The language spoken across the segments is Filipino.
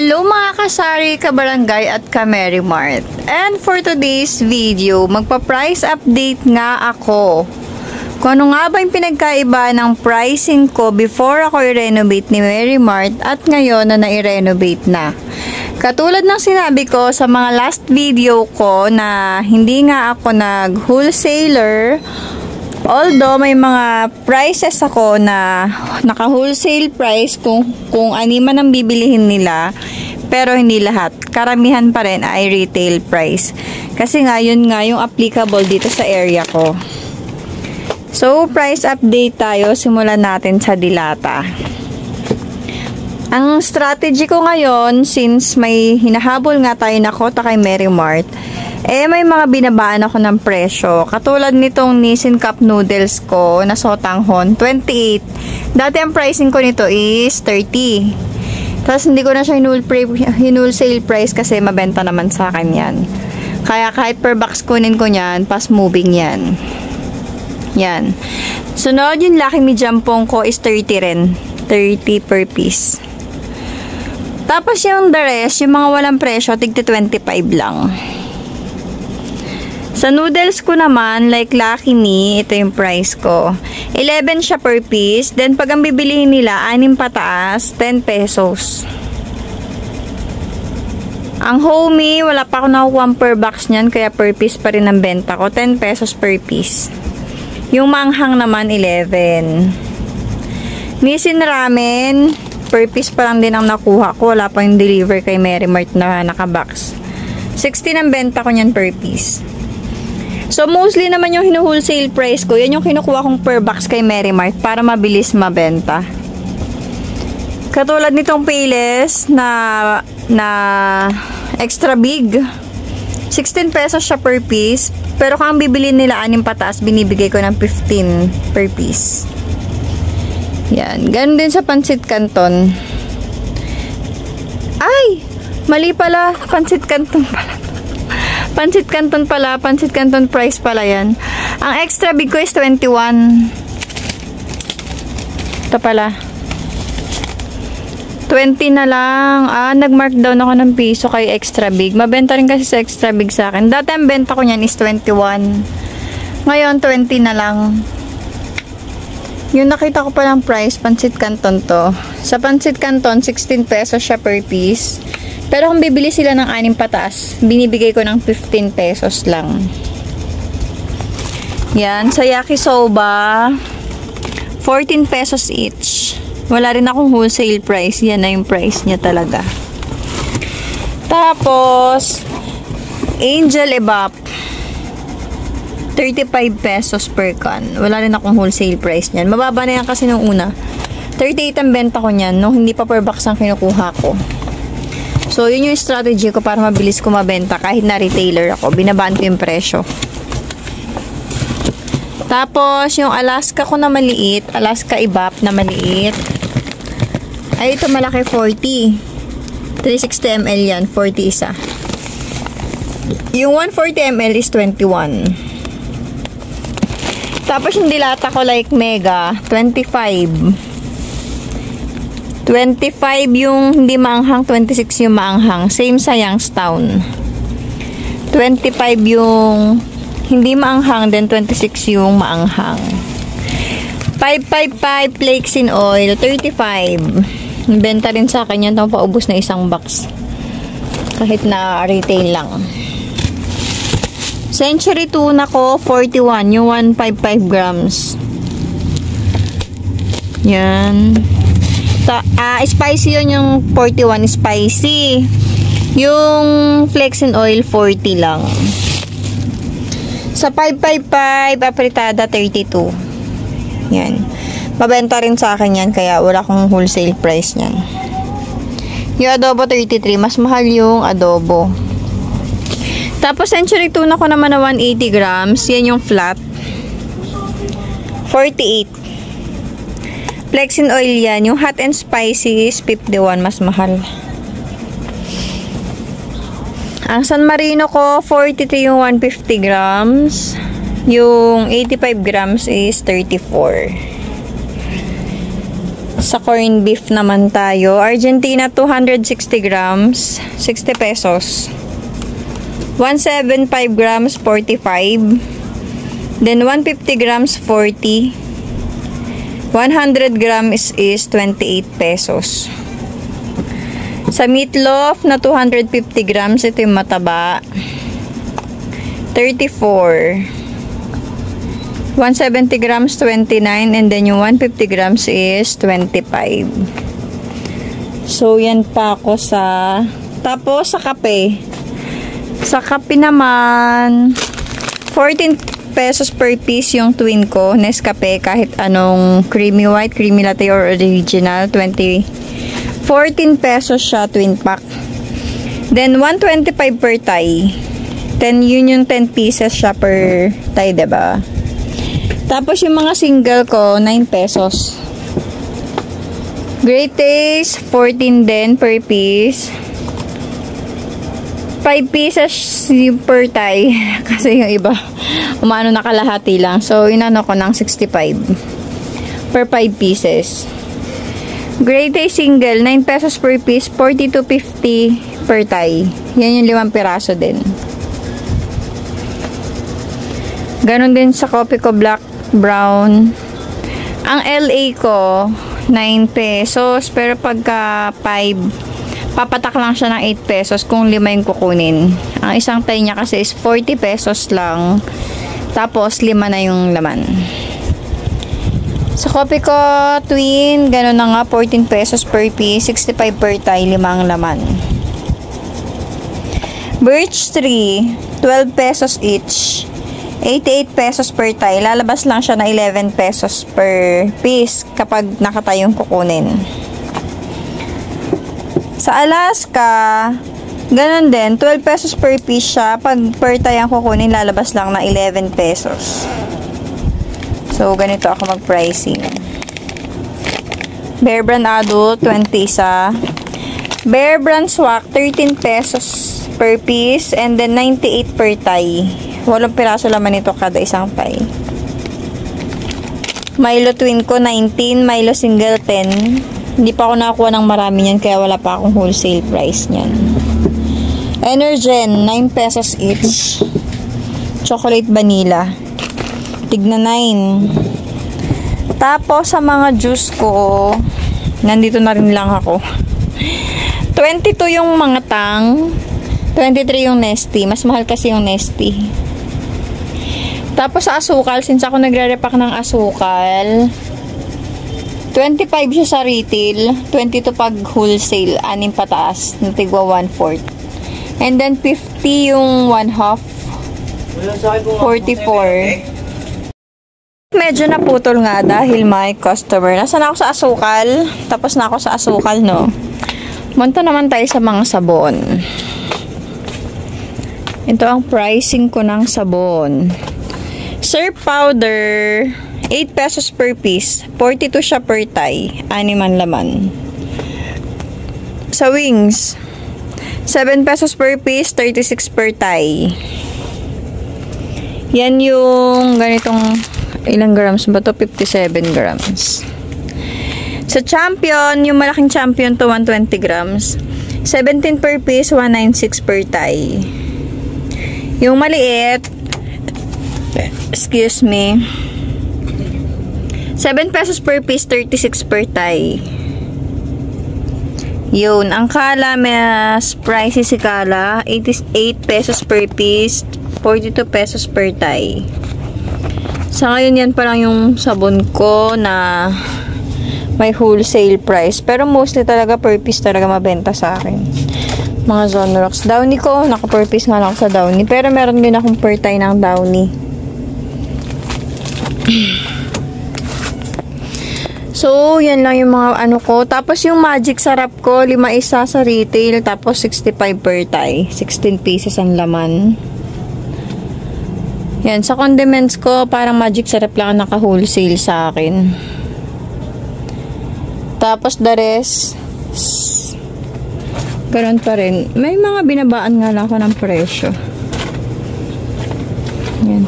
Hello mga kasari, kabarangay at ka-Mary Mart. And for today's video, magpa-price update nga ako. Kung ano nga ba yung pinagkaiba ng pricing ko before ako i-renovate ni Mary Mart at ngayon na nai-renovate na. Katulad ng sinabi ko sa mga last video ko na hindi nga ako nag-wholesaler. Although may mga prices ako na naka-wholesale price kung ani man ang bibilihin nila, pero hindi lahat. Karamihan pa rin ay retail price. Kasi nga yun nga yung applicable dito sa area ko. So, price update tayo. Simulan natin sa Dilata. Ang strategy ko ngayon, since may hinahabol nga tayo na kota kay Mary Mart, may mga binabaan ako ng presyo. Katulad nitong Nissin Cup Noodles ko na sotanghon, 28. Dati ang pricing ko nito is 30. Tapos hindi ko na siya hinul-sale price kasi mabenta naman sa akin yan. Kaya kahit per box kunin ko yan, fast moving yan. Yan. Sunod, yung Lucky Me Jampong ko is 30 rin. 30 per piece. Tapos yung the rest, yung mga walang presyo, tigti 25 lang. Sa noodles ko naman, like Lucky Me, ito yung price ko. 11 siya per piece. Then, pag ang bibilihin nila, 6 pataas, 10 pesos. Ang Homey, wala pa ako nakukuha per box niyan, kaya per piece pa rin ang benta ko. 10 pesos per piece. Yung manghang naman, 11. Nissin Ramen, per piece pa lang din ang nakuha ko. Wala pa yung deliver kay Mary Mart na nakabox. 16 ang benta ko niyan per piece. So, mostly naman yung hinu-wholesale price ko, yan yung kinukuha kong per box kay Mary Mart para mabilis mabenta. Katulad nitong Payless na extra big. 16 pesos siya per piece. Pero kung bibilin nila 6 pataas, binibigay ko ng 15 per piece. Yan. Ganun din sa Pancit Canton. Ay! Mali pala. Pancit Canton pala. Pancit Canton pala. Pancit Canton price pala yan. Ang extra big ko is 21. Ito pala. 20 na lang. Nag-markdown ako ng piso kay extra big. Mabenta rin kasi sa extra big sa akin. Dati ang benta ko niyan is 21. Ngayon, 20 na lang. Yung nakita ko palang price, Pancit Canton to. Sa Pancit Canton, 16 pesos siya per piece. Pero kung bibili sila ng 6 pataas, binibigay ko ng 15 pesos lang. Yan. Sa Yakisoba, 14 pesos each. Wala rin akong wholesale price. Yan na yung price niya talaga. Tapos, Angel Evap, 35 pesos per can. Wala rin akong wholesale price niyan. Mababa na yan kasi nung una. 38 ang benta ko niyan nung hindi pa per box ang kinukuha ko. So, yun yung strategy ko para mabilis ko mabenta kahit na retailer ako. Binabaan ko yung presyo. Tapos, yung Alaska ko na maliit, Alaska Evap na maliit, ay ito malaki, 40. 360 ml yan, 40 isa. Yung 140 ml is 21. Tapos yung Dilata ko like Mega, 25. 25 yung hindi maanghang, 26 yung maanghang. Same sa Youngstown. 25 yung hindi maanghang, then 26 yung maanghang. 555 flakes in oil, 35. Benta rin sa akin yan, paubos na isang box. Kahit na retail lang. Century tuna ko, 41. Yung 155 grams. Yan. Spicy yun yung 41. Spicy. Yung flex and oil, 40 lang. Sa 555, apritada, 32. Yan. Mabenta rin sa akin yan, kaya wala akong wholesale price niyan. Yung adobo, 33. Mas mahal yung adobo. Tapos, Century tuna ko naman na 180 grams. Yan yung flat. 48. Flex and oil yan. Yung hot and spicy is 51. Mas mahal. Ang San Marino ko, 43 yung 150 grams. Yung 85 grams is 34. Sa corned beef naman tayo. Argentina 260 grams, 60 pesos. 175 grams, 45. Then 150 grams, 40. 100 grams is 28 pesos. Sa meatloaf na 250 grams, ito yung mataba. 34. 170 grams, 29. And then yung 150 grams is 25. So, yan pa ako sa... Tapos, sa kape. Sa kape naman, 14 pesos per piece yung twin ko. Nescafe, kahit anong creamy white, creamy latte, or original. 14 pesos siya, twin pack. Then, 125 per Thai. 10, yun yung 10 pieces siya per Thai, diba? Tapos, yung mga single ko, 9 pesos. Great Taste, 14 din per piece. 5 pieces per Thai. Kasi yung iba, umano nakalahati lang. So, inano ko ng 65 per 5 pieces. Great Taste single, 9 pesos per piece, 42.50 per Thai. Yan yung 5 piraso din. Ganon din sa coffee ko, black, brown. Ang LA ko, 9 pesos. Pero pagka 5, papatak lang siya ng 8 pesos kung 5 yung kukunin. Ang isang Thai niya kasi is 40 pesos lang. Tapos, 5 na yung laman. Sa coffee ko, twin, gano'n na nga, 14 pesos per piece, 65 per Thai, 5 ang laman. Birch tree, 12 pesos each. 88 pesos per Thai. Lalabas lang siya na 11 pesos per piece kapag nakatayong kukunin. Sa Alaska, ganun din. 12 pesos per piece siya. Pag per Thai ang kukunin, lalabas lang na 11 pesos. So, ganito ako mag-pricing. Bear Brand Adult, 20 isa. Bear Brand Swak, 13 pesos per piece. And then, 98 per Thai. 8 piraso laman nito kada isang Thai. Milo twin ko 19, Milo single 10. Hindi pa ako nakakuha ng marami niyan kaya wala pa akong wholesale price niyan. Energen 9 pesos each. Chocolate vanilla. Tigna 9. Tapos sa mga juice ko, nandito na rin lang ako. 22 yung mga tang, 23 yung Nestea. Mas mahal kasi yung Nestea. Tapos sa asukal, since ako nagre-repack ng asukal, 25 siya sa retail, 22 pag wholesale, 6 pataas, natigwa 1/4. And then 50 yung 1/2, 44. Medyo naputol nga dahil may customer. Nasaan ako sa asukal? Tapos na ako sa asukal, no? Munta naman tayo sa mga sabon. Ito ang pricing ko ng sabon. Surf powder, 8 pesos per piece. 42 siya per Thai. 6 man laman. Sa wings, 7 pesos per piece, 36 per Thai. Yan yung ganitong, ilang grams ba to? 57 grams. Sa Champion, yung malaking Champion to 120 grams. 17 per piece, 196 per Thai. Yung maliit, excuse me, 7 pesos per piece, 36 per Thai. Yun, ang Kala, mas pricey si Kala, 88 pesos per piece, 42 pesos per Thai. Sa ngayon, yan pa lang yung sabon ko na may wholesale price. Pero mostly talaga per piece talaga mabenta sa akin. Mga Zonrox. Downy ko, naka per piece nga lang sa Downy. Pero meron din akong per Thai ng Downy. So, yan lang yung mga ano ko. Tapos yung Magic Sarap ko, 5 isa sa retail. Tapos 65 per Thai. 16 pieces ang laman. Yan, sa condiments ko, parang Magic Sarap lang ang naka-wholesale sa akin. Tapos the rest, ganoon pa rin. May mga binabaan nga lang ako ng presyo. Yan.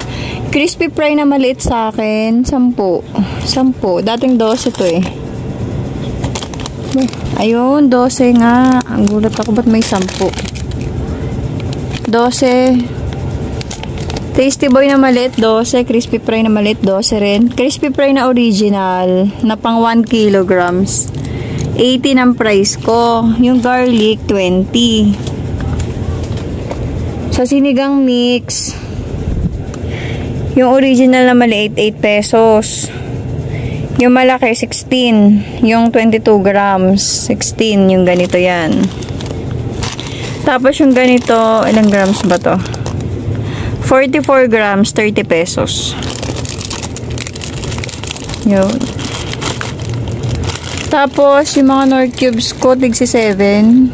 Crispy fry na maliit sa akin, 10. 10. Dating 12 ito eh. Ayun, 12 nga. Ang gulat ako, ba't may 10? 12. Tasty Boy na maliit, 12. Crispy Fry na maliit, 12 rin. Crispy Fry na original, na pang 1 kilograms. 80 ng price ko. Yung garlic, 20. Sa sinigang mix, yung original na maliit, 8 pesos. Yung malaki, 16. Yung 22 grams, 16. Yung ganito yan. Tapos yung ganito, ilang grams ba to? 44 grams, 30 pesos. Yun. Tapos, yung mga Knorr cubes ko, tigsi 7.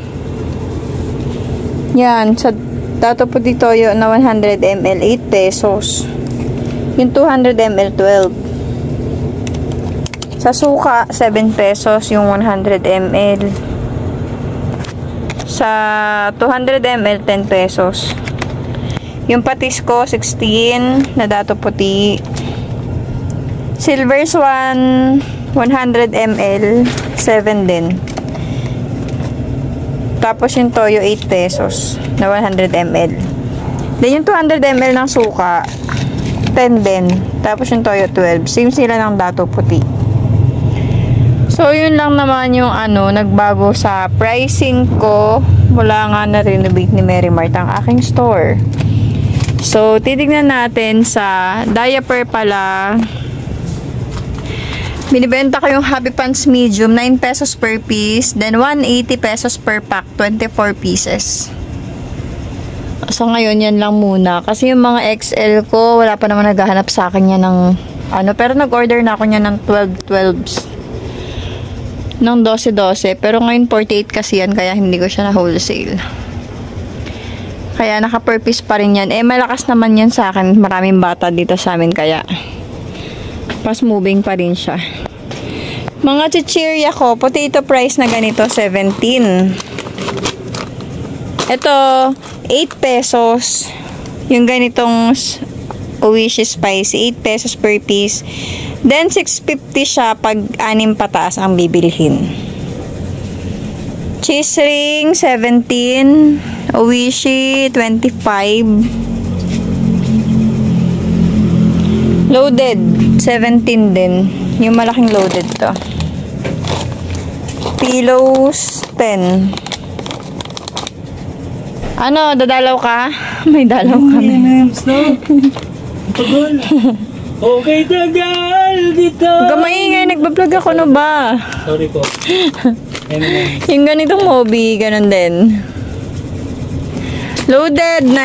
Yan. Sa dato po dito yung na 100 ml, 8 pesos. Yung 200 ml, 12. Sa suka, 7 pesos yung 100 ml. Sa 200 ml, 10 pesos. Yung patis ko, 16 na dato puti. Silver Swan, 100 ml, 7 din. Tapos yung toyo, 8 pesos na 100 ml. Then yung 200 ml ng suka, 10 din. Tapos yung toyo, 12. Same sila ng dato puti. So, yun lang naman yung nagbago sa pricing ko. Wala nga na-renovate ni Mary Mart ang aking store. So, titignan natin sa diaper pala. Binibenta ko yung Happy Pants medium, 9 pesos per piece. Then, 180 pesos per pack, 24 pieces. So, ngayon, yan lang muna. Kasi yung mga XL ko, wala pa naman naghahanap sa akin yan ng pero nag-order na ako niya ng 12-12s. Ng 12-12. Pero ngayon 48 kasi yan, kaya hindi ko siya na wholesale. Kaya naka-per piece pa rin yan. Malakas naman yan sa akin. Maraming bata dito sa amin, kaya fast moving pa rin siya. Mga chichirya ko, potato price na ganito, 17. Ito, 8 pesos. Yung ganitong Oishi Spicy, 8 pesos per piece. Then, 650 siya pag 6 pataas ang bibilhin. Cheese ring, 17. Oishi, 25. Loaded, 17 din. Yung malaking loaded to. Pillows, 10. Dadalaw ka? May dalaw kami. Okay, tagal dito. Gamaingay, nagbablog ako, no ba? Sorry po. Yung ganitong Moby, ganun din. Loaded, 9.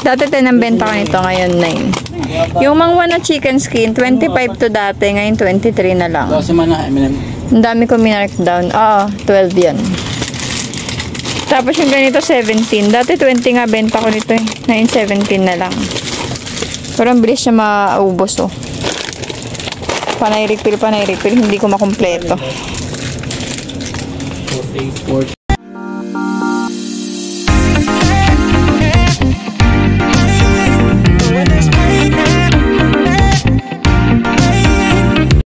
Dati 10 ang benta ko nito, ngayon 9. Yung mangwa na chicken skin, 25 to dati, ngayon 23 na lang. Ang dami ko minark down. 12 yan. Tapos yung ganito, 17. Dati 20 nga benta ko nito eh. Ngayon 17 na lang. Pero ang bilis siya maubos, oh. Panay refill. Hindi ko makumpleto. 48,